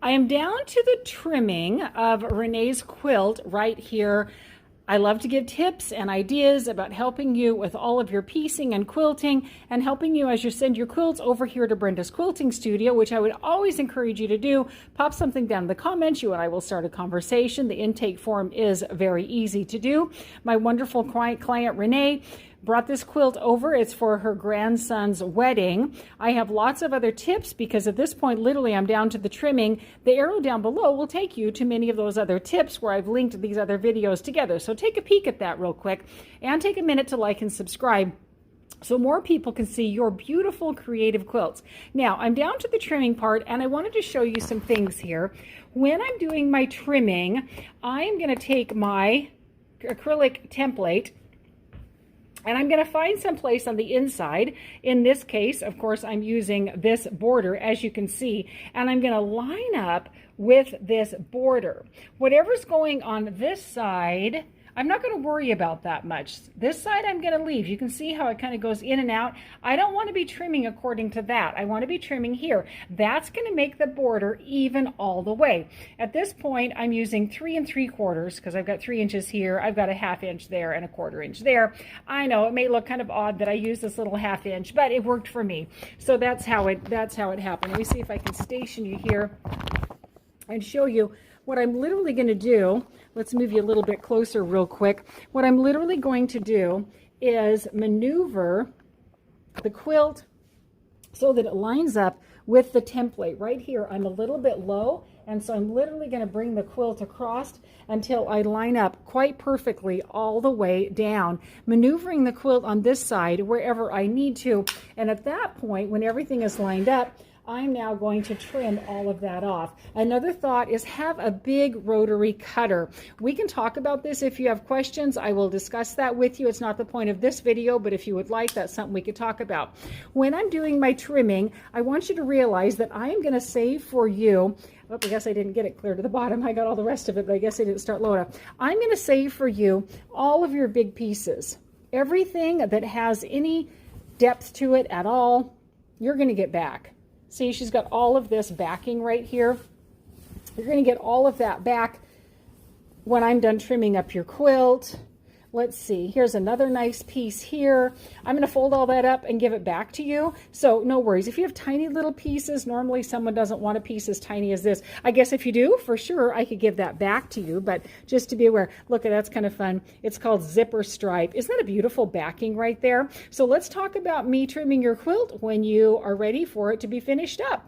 I am down to the trimming of Renee's quilt right here. I love to give tips and ideas about helping you with all of your piecing and quilting and helping you as you send your quilts over here to Brenda's Quilting Studio, which I would always encourage you to do. Pop something down in the comments, you and I will start a conversation. The intake form is very easy to do. My wonderful client Renee brought this quilt over. It's for her grandson's wedding. I have lots of other tips because at this point, literally, I'm down to the trimming. The arrow down below will take you to many of those other tips where I've linked these other videos together. So take a peek at that real quick and take a minute to like and subscribe so more people can see your beautiful creative quilts. Now, I'm down to the trimming part and I wanted to show you some things here. When I'm doing my trimming, I'm going to take my acrylic template and I'm going to find some place on the inside. In this case, of course, I'm using this border, as you can see, and I'm going to line up with this border. Whatever's going on this side, I'm not going to worry about that much. This side I'm going to leave. You can see how it kind of goes in and out. I don't want to be trimming according to that. I want to be trimming here. That's going to make the border even all the way. At this point, I'm using 3 3/4 because I've got 3 inches here. I've got a 1/2 inch there and a 1/4 inch there. I know it may look kind of odd that I use this little 1/2 inch, but it worked for me. So that's how it happened. Let me see if I can station you here and show you what I'm literally going to do. Let's move you a little bit closer real quick. What I'm literally going to do is maneuver the quilt so that it lines up with the template. Right here, I'm a little bit low, and so I'm literally going to bring the quilt across until I line up quite perfectly all the way down, maneuvering the quilt on this side wherever I need to. And at that point, when everything is lined up, I'm now going to trim all of that off. Another thought is have a big rotary cutter. We can talk about this if you have questions. I will discuss that with you. It's not the point of this video, but if you would like, that's something we could talk about. When I'm doing my trimming, I want you to realize that I am going to save for you. Oh, I guess I didn't get it clear to the bottom. I got all the rest of it, but I guess I didn't start loading up. I'm going to save for you all of your big pieces. Everything that has any depth to it at all, you're going to get back. See, she's got all of this backing right here. You're going to get all of that back when I'm done trimming up your quilt. Let's see, here's another nice piece here. I'm going to fold all that up and give it back to you. So no worries. If you have tiny little pieces, normally someone doesn't want a piece as tiny as this. I guess if you do, for sure, I could give that back to you. But just to be aware, look, that's kind of fun. It's called zipper stripe. Isn't that a beautiful backing right there? So let's talk about me trimming your quilt when you are ready for it to be finished up.